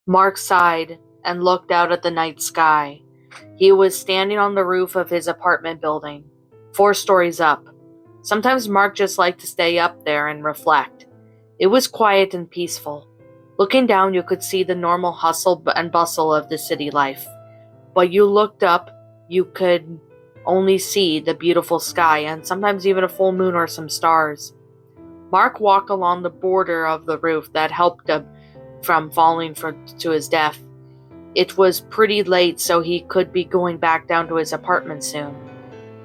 Mark sighed and looked out at the night sky. He was standing on the roof of his apartment building, 4 stories up. Sometimes Mark just liked to stay up there and reflect. It was quiet and peaceful. Looking down, you could see the normal hustle and bustle of the city life. But you looked up, you could only see the beautiful sky and sometimes even a full moon or some stars. Mark walked along the border of the roof that helped him from falling to his death. It was pretty late, so he could be going back down to his apartment soon.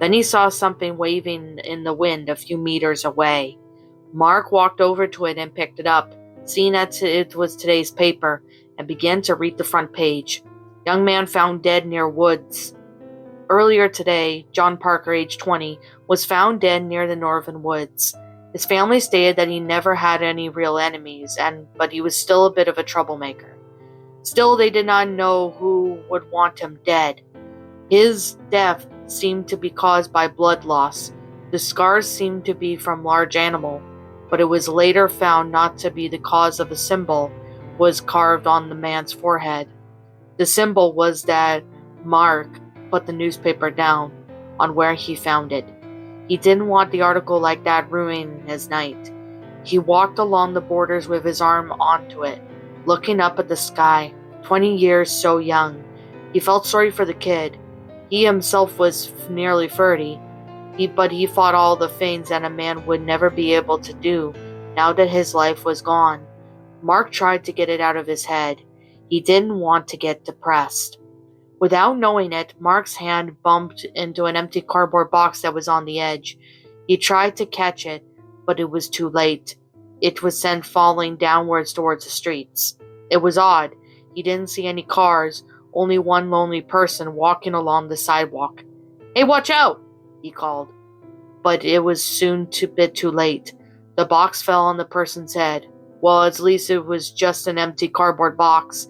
Then he saw something waving in the wind a few meters away. Mark walked over to it and picked it up, seeing that it was today's paper, and began to read the front page. Young man found dead near woods. Earlier today, John Parker, age 20, was found dead near the Northern Woods. His family stated that he never had any real enemies, but he was still a bit of a troublemaker. Still, they did not know who would want him dead. His death seemed to be caused by blood loss. The scars seemed to be from large animal, but it was later found not to be the cause of a symbol was carved on the man's forehead. The symbol was that Mark put the newspaper down on where he found it. He didn't want the article like that ruining his night. He walked along the borders with his arm onto it, looking up at the sky. 20 years so young. He felt sorry for the kid. He himself was nearly 30, but he fought all the things that a man would never be able to do now that his life was gone. Mark tried to get it out of his head. He didn't want to get depressed. Without knowing it, Mark's hand bumped into an empty cardboard box that was on the edge. He tried to catch it, but it was too late. It was sent falling downwards towards the streets. It was odd. He didn't see any cars, only one lonely person walking along the sidewalk. "Hey, watch out!" he called. But it was soon a bit too late. The box fell on the person's head. Well, at least it was just an empty cardboard box.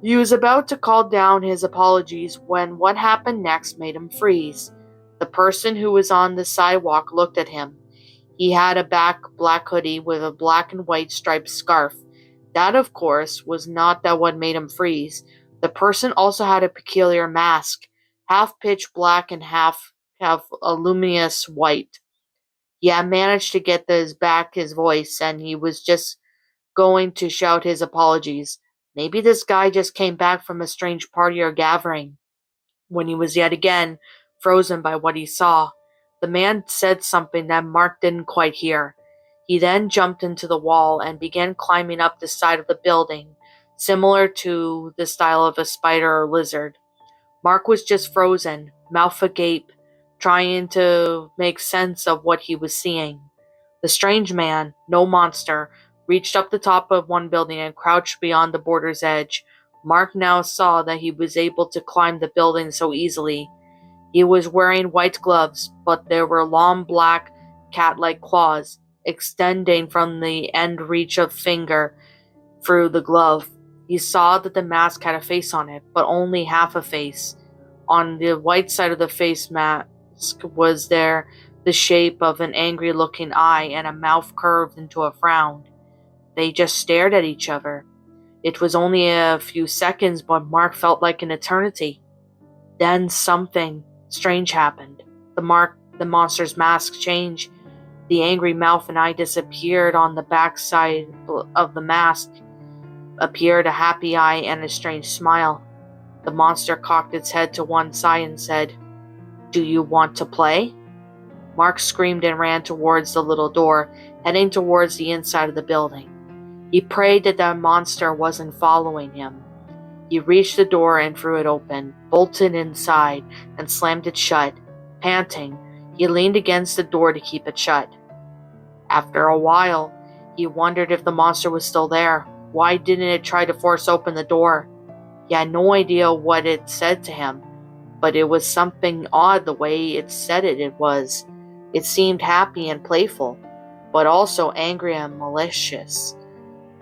He was about to call down his apologies when what happened next made him freeze. The person who was on the sidewalk looked at him. He had a black hoodie with a black and white striped scarf. That, of course, was not that what made him freeze. The person also had a peculiar mask, half pitch black and half a luminous white. He had managed to get back his voice, and he was just going to shout his apologies. Maybe this guy just came back from a strange party or gathering, when he was yet again frozen by what he saw. The man said something that Mark didn't quite hear. He then jumped into the wall and began climbing up the side of the building, similar to the style of a spider or lizard. Mark was just frozen, mouth agape, trying to make sense of what he was seeing. The strange man, no monster, reached up the top of one building and crouched beyond the border's edge. Mark now saw that he was able to climb the building so easily. He was wearing white gloves, but there were long black, cat-like claws extending from the end reach of finger through the glove. He saw that the mask had a face on it, but only half a face. On the white side of the face mask was there the shape of an angry-looking eye and a mouth curved into a frown. They just stared at each other. It was only a few seconds, but Mark felt like an eternity. Then something strange happened. The monster's mask changed. The angry mouth and eye disappeared. On the back side of the mask appeared a happy eye and a strange smile. The monster cocked its head to one side and said, "Do you want to play?" Mark screamed and ran towards the little door, heading towards the inside of the building. He prayed that the monster wasn't following him. He reached the door and threw it open, bolted inside, and slammed it shut. Panting, he leaned against the door to keep it shut. After a while, he wondered if the monster was still there. Why didn't it try to force open the door? He had no idea what it said to him, but it was something odd the way it said it was. It seemed happy and playful, but also angry and malicious.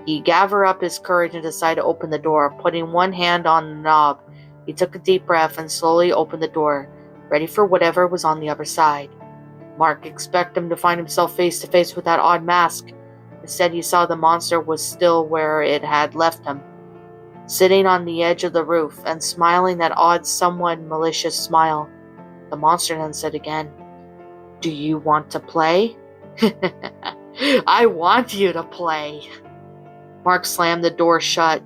He gathered up his courage and decided to open the door. Putting one hand on the knob, he took a deep breath and slowly opened the door, ready for whatever was on the other side. Mark expected him to find himself face to face with that odd mask. Instead, he saw the monster was still where it had left him, sitting on the edge of the roof and smiling that odd, somewhat malicious smile. The monster then said again, "Do you want to play?" "I want you to play." Mark slammed the door shut.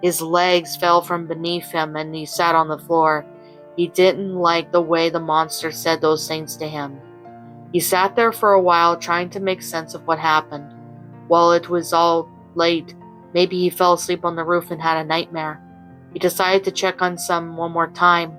His legs fell from beneath him and he sat on the floor. He didn't like the way the monster said those things to him. He sat there for a while trying to make sense of what happened. While it was all late, maybe he fell asleep on the roof and had a nightmare. He decided to check on some one more time.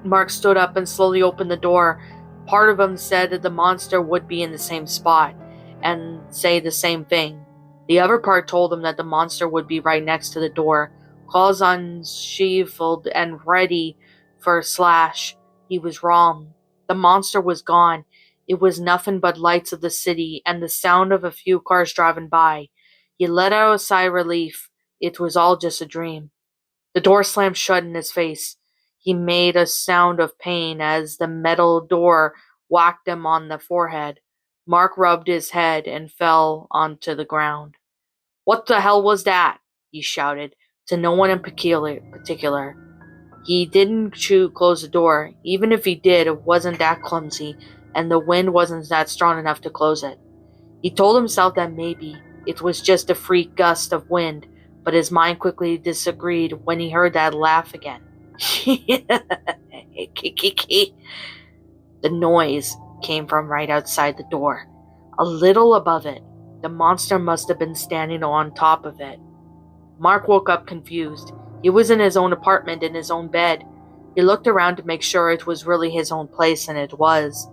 Mark stood up and slowly opened the door. Part of him said that the monster would be in the same spot and say the same thing. The other part told him that the monster would be right next to the door, claws unsheathed and ready for a slash. He was wrong. The monster was gone. It was nothing but lights of the city and the sound of a few cars driving by. He let out a sigh of relief. It was all just a dream. The door slammed shut in his face. He made a sound of pain as the metal door whacked him on the forehead. Mark rubbed his head and fell onto the ground. "What the hell was that?" he shouted, to no one in particular. He didn't close the door. Even if he did, it wasn't that clumsy, and the wind wasn't that strong enough to close it. He told himself that maybe it was just a freak gust of wind, but his mind quickly disagreed when he heard that laugh again. The noise came from right outside the door, a little above it. The monster must have been standing on top of it. Mark woke up confused. He was in his own apartment in his own bed. He looked around to make sure it was really his own place, and it was.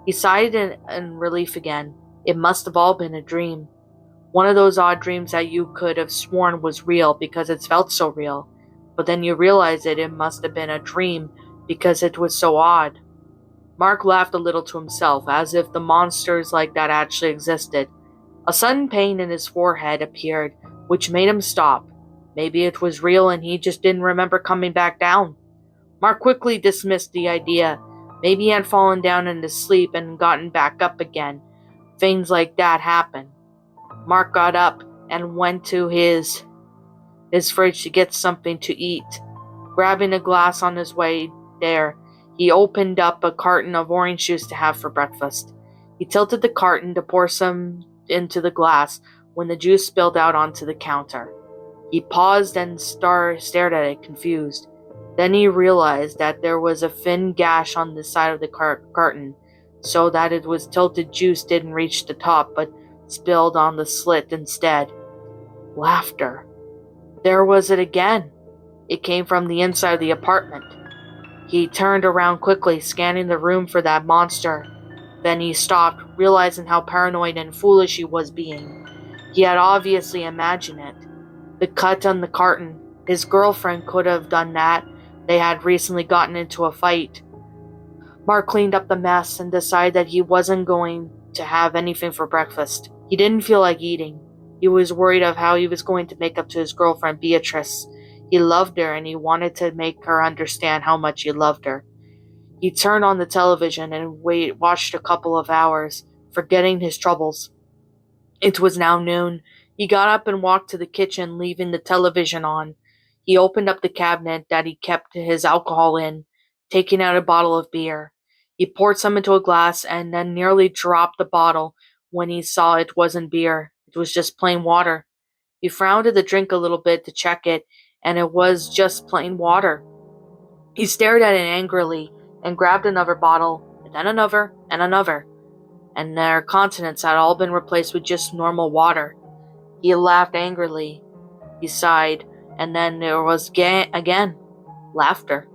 He sighed in relief again. It must have all been a dream. One of those odd dreams that you could have sworn was real because it felt so real. But then you realized that it must have been a dream because it was so odd. Mark laughed a little to himself, as if the monsters like that actually existed. A sudden pain in his forehead appeared, which made him stop. Maybe it was real and he just didn't remember coming back down. Mark quickly dismissed the idea. Maybe he had fallen down into sleep and gotten back up again. Things like that happen. Mark got up and went to his fridge to get something to eat. Grabbing a glass on his way there, he opened up a carton of orange juice to have for breakfast. He tilted the carton to pour some into the glass when the juice spilled out onto the counter. He paused and stared at it, confused. Then he realized that there was a thin gash on the side of the carton, so that it was tilted juice didn't reach the top, but spilled on the slit instead. Laughter. There was it again. It came from the inside of the apartment. He turned around quickly, scanning the room for that monster. Then he stopped, realizing how paranoid and foolish he was being. He had obviously imagined it. The cut on the carton. His girlfriend could have done that. They had recently gotten into a fight. Mark cleaned up the mess and decided that he wasn't going to have anything for breakfast. He didn't feel like eating. He was worried of how he was going to make up to his girlfriend Beatrice. He loved her and he wanted to make her understand how much he loved her. He turned on the television and watched a couple of hours, forgetting his troubles. It was now noon. He got up and walked to the kitchen, leaving the television on. He opened up the cabinet that he kept his alcohol in, taking out a bottle of beer. He poured some into a glass and then nearly dropped the bottle when he saw it wasn't beer. It was just plain water. He frowned at the drink a little bit to check it, and it was just plain water. He stared at it angrily and grabbed another bottle, and then another, and their continents had all been replaced with just normal water. He laughed angrily. He sighed, and then there was again laughter.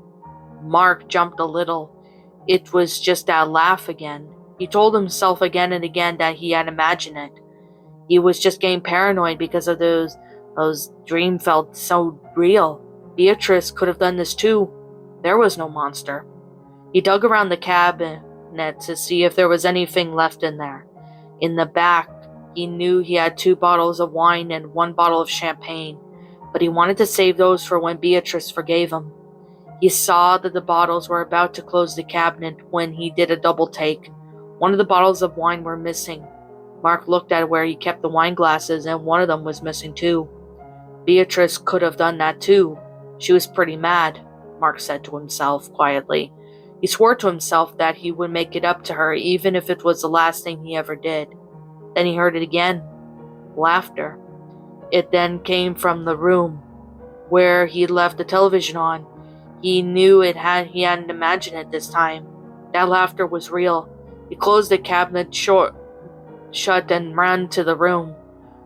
Mark jumped a little. It was just that laugh again. He told himself again and again that he had imagined it. He was just getting paranoid because of those dreams felt so real. Beatrice could have done this too. There was no monster. He dug around the cabinet to see if there was anything left in there. In the back, he knew he had 2 bottles of wine and 1 bottle of champagne, but he wanted to save those for when Beatrice forgave him. He saw that the bottles were about to close the cabinet when he did a double take. One of the bottles of wine were missing. Mark looked at where he kept the wine glasses, and one of them was missing too. Beatrice could have done that too. She was pretty mad, Mark said to himself quietly. He swore to himself that he would make it up to her even if it was the last thing he ever did. Then he heard it again. Laughter. It then came from the room where he left the television on. He knew he hadn't imagined it this time. That laughter was real. He closed the cabinet shut and ran to the room.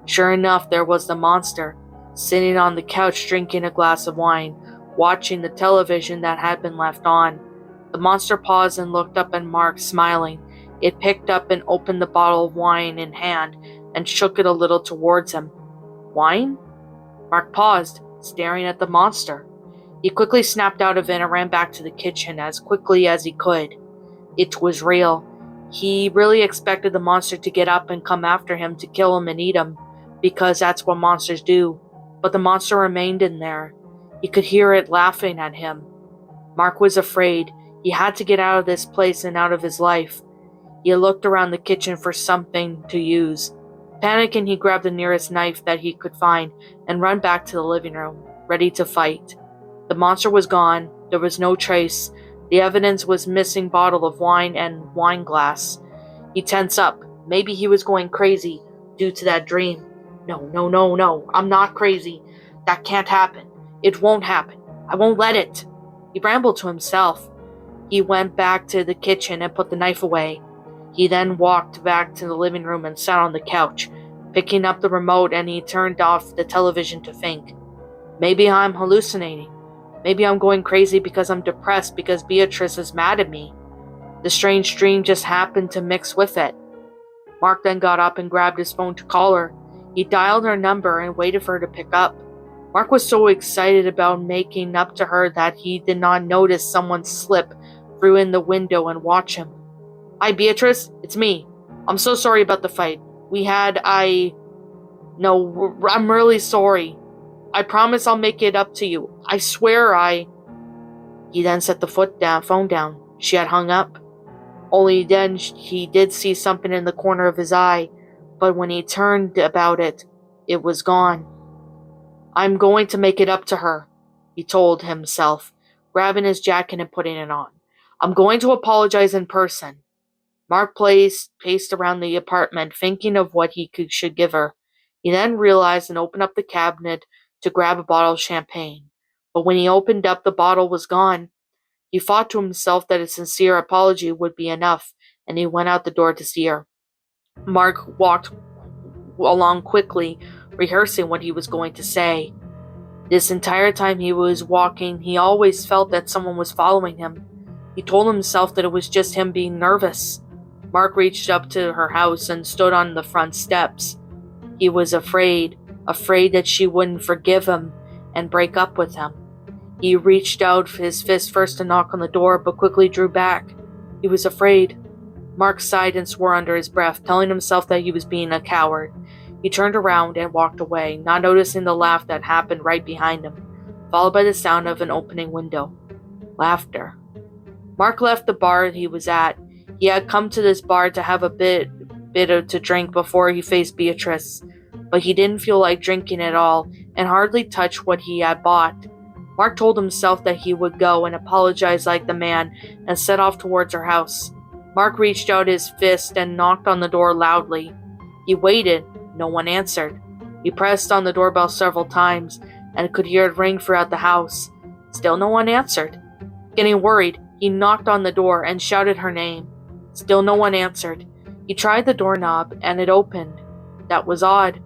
Sure enough, there was the monster, sitting on the couch drinking a glass of wine, watching the television that had been left on. The monster paused and looked up at Mark, smiling. It picked up and opened the bottle of wine in hand and shook it a little towards him. Wine? Mark paused, staring at the monster. He quickly snapped out of it and ran back to the kitchen as quickly as he could. It was real. He really expected the monster to get up and come after him to kill him and eat him, because that's what monsters do. But the monster remained in there. He could hear it laughing at him. Mark was afraid. He had to get out of this place and out of his life. He looked around the kitchen for something to use. Panicking, he grabbed the nearest knife that he could find and ran back to the living room, ready to fight. The monster was gone. There was no trace. The evidence was missing bottle of wine and wine glass. He tensed up. Maybe he was going crazy due to that dream. No. I'm not crazy. That can't happen. It won't happen. I won't let it. He rambled to himself. He went back to the kitchen and put the knife away. He then walked back to the living room and sat on the couch, picking up the remote, and he turned off the television to think. Maybe I'm hallucinating. Maybe I'm going crazy because I'm depressed because Beatrice is mad at me. The strange dream just happened to mix with it. Mark then got up and grabbed his phone to call her. He dialed her number and waited for her to pick up. Mark was so excited about making up to her that he did not notice someone slip through in the window and watch him. Hi, Beatrice. It's me. I'm so sorry about the fight. No, I'm really sorry. I promise I'll make it up to you. I swear He then set the phone down. She had hung up. Only then he did see something in the corner of his eye, but when he turned about it was gone. I'm going to make it up to her, he told himself, grabbing his jacket and putting it on. I'm going to apologize in person. Mark paced around the apartment, thinking of what he should give her. He then realized and opened up the cabinet to grab a bottle of champagne. But when he opened up, the bottle was gone. He thought to himself that a sincere apology would be enough, and he went out the door to see her. Mark walked along quickly, rehearsing what he was going to say. This entire time he was walking, he always felt that someone was following him. He told himself that it was just him being nervous. Mark reached up to her house and stood on the front steps. He was afraid that she wouldn't forgive him and break up with him. He reached out his fist first to knock on the door, but quickly drew back. He was afraid. Mark sighed and swore under his breath, telling himself that he was being a coward. He turned around and walked away, not noticing the laugh that happened right behind him, followed by the sound of an opening window. Laughter. Mark left the bar he was at. He had come to this bar to have a bit to drink before he faced Beatrice, but he didn't feel like drinking at all and hardly touched what he had bought. Mark told himself that he would go and apologize like the man and set off towards her house. Mark reached out his fist and knocked on the door loudly. He waited. No one answered. He pressed on the doorbell several times and could hear it ring throughout the house. Still no one answered. Getting worried, he knocked on the door and shouted her name. Still no one answered. He tried the doorknob and it opened. That was odd.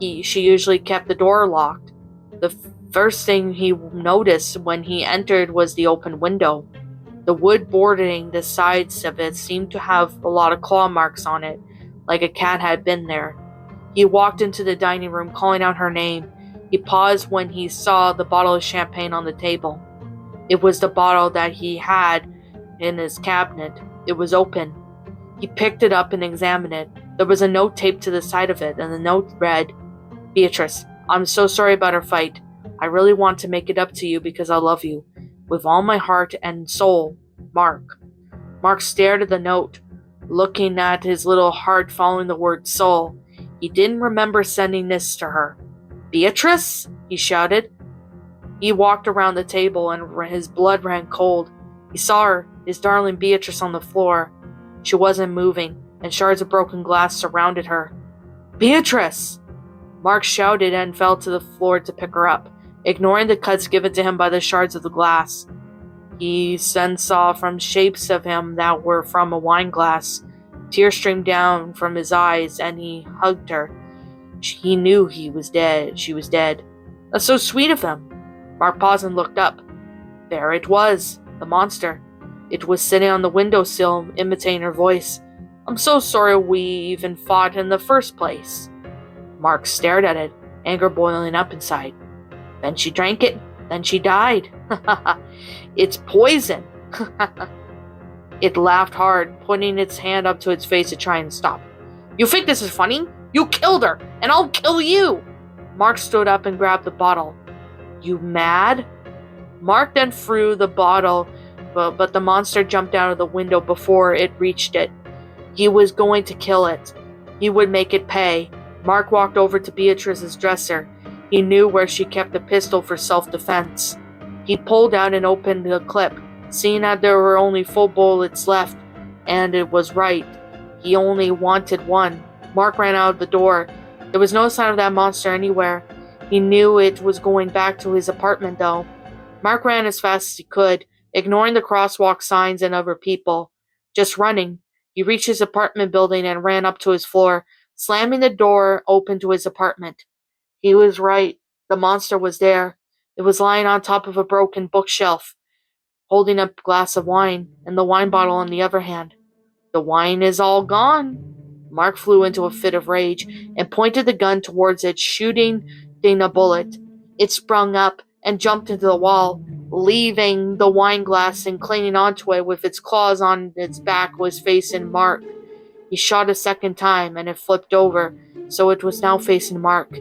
She usually kept the door locked. The first thing he noticed when he entered was the open window. The wood bordering the sides of it seemed to have a lot of claw marks on it, like a cat had been there. He walked into the dining room, calling out her name. He paused when he saw the bottle of champagne on the table. It was the bottle that he had in his cabinet. It was open. He picked it up and examined it. There was a note taped to the side of it, and the note read, Beatrice, I'm so sorry about our fight. I really want to make it up to you because I love you. With all my heart and soul, Mark. Mark stared at the note, looking at his little heart following the word soul. He didn't remember sending this to her. Beatrice? he shouted. He walked around the table and his blood ran cold. He saw her, his darling Beatrice, on the floor. She wasn't moving, and shards of broken glass surrounded her. "Beatrice!" Mark shouted and fell to the floor to pick her up, ignoring the cuts given to him by the shards of the glass. He then saw from shapes of him that were from a wine glass. Tears streamed down from his eyes, and he hugged her. He knew he was dead. She was dead. That's so sweet of him. Mark paused and looked up. There it was, the monster. It was sitting on the windowsill, imitating her voice. "I'm so sorry we even fought in the first place." Mark stared at it, anger boiling up inside. Then she drank it. Then she died. It's poison. It laughed hard, pointing its hand up to its face to try and stop. "You think this is funny? You killed her, and I'll kill you!" Mark stood up and grabbed the bottle. "You mad?" Mark then threw the bottle, but the monster jumped out of the window before it reached it. He was going to kill it. He would make it pay. Mark walked over to Beatrice's dresser. He knew where she kept a pistol for self-defense. He pulled out and opened the clip, seeing that there were only 4 bullets left, and it was right. He only wanted one. Mark ran out of the door. There was no sign of that monster anywhere. He knew it was going back to his apartment, though. Mark ran as fast as he could, ignoring the crosswalk signs and other people. Just running. He reached his apartment building and ran up to his floor, slamming the door open to his apartment. He was right. The monster was there. It was lying on top of a broken bookshelf, holding a glass of wine, and the wine bottle on the other hand. "The wine is all gone." Mark flew into a fit of rage and pointed the gun towards it, shooting a bullet. It sprung up and jumped into the wall, leaving the wine glass, and clinging onto it with its claws on its back was facing Mark. He shot a second time, and it flipped over, so it was now facing Mark,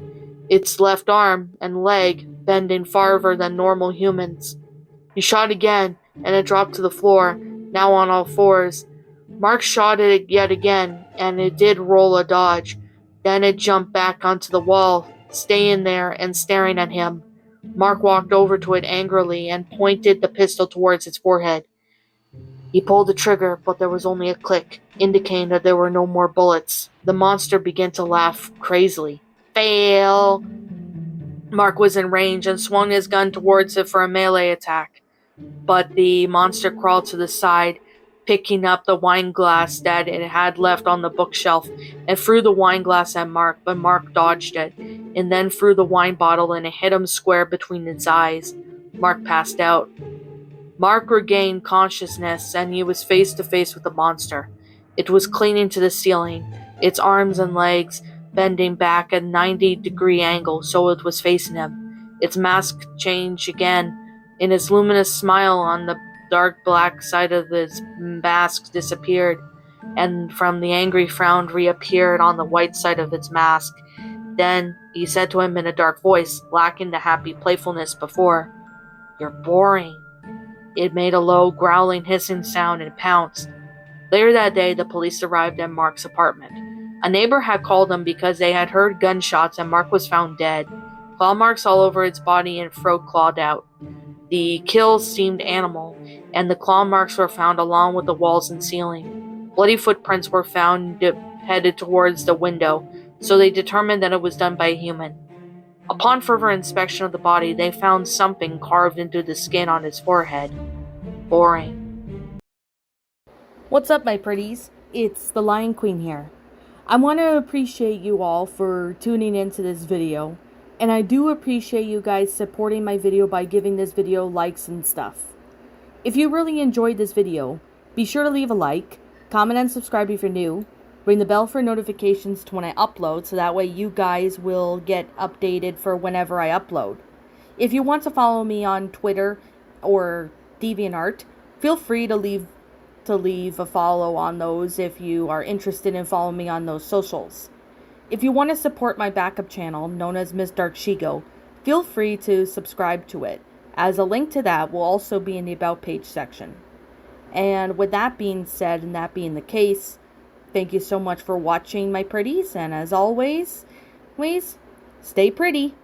its left arm and leg bending farther than normal humans. He shot again, and it dropped to the floor, now on all fours. Mark shot it yet again, and it did roll a dodge. Then it jumped back onto the wall, staying there and staring at him. Mark walked over to it angrily and pointed the pistol towards its forehead. He pulled the trigger, but there was only a click, indicating that there were no more bullets. The monster began to laugh crazily. "Fail!" Mark was in range and swung his gun towards it for a melee attack. But the monster crawled to the side, picking up the wine glass that it had left on the bookshelf, and threw the wine glass at Mark, but Mark dodged it, and then threw the wine bottle and it hit him square between its eyes. Mark passed out. Mark regained consciousness, and he was face to face with the monster. It was clinging to the ceiling, its arms and legs bending back at a 90-degree angle so it was facing him. Its mask changed again, and its luminous smile on the dark black side of its mask disappeared, and from the angry frown reappeared on the white side of its mask. Then he said to him in a dark voice, lacking the happy playfulness before, "You're boring." It made a low, growling, hissing sound and pounced. Later that day, the police arrived at Mark's apartment. A neighbor had called them because they had heard gunshots and Mark was found dead, claw marks all over its body and throat clawed out. The kill seemed animal, and the claw marks were found along with the walls and ceiling. Bloody footprints were found headed towards the window, so they determined that it was done by a human. Upon further inspection of the body, they found something carved into the skin on its forehead. Boring. What's up, my pretties? It's the Lion Queen here. I want to appreciate you all for tuning into this video, and I do appreciate you guys supporting my video by giving this video likes and stuff. If you really enjoyed this video, be sure to leave a like, comment and subscribe if you're new, ring the bell for notifications to when I upload so that way you guys will get updated for whenever I upload. If you want to follow me on Twitter or DeviantArt, feel free to leave a follow on those if you are interested in following me on those socials. If you want to support my backup channel, known as Miss Dark Shigo, feel free to subscribe to it, as a link to that will also be in the About page section. And with that being said, and that being the case, thank you so much for watching, my pretties, and as always, stay pretty.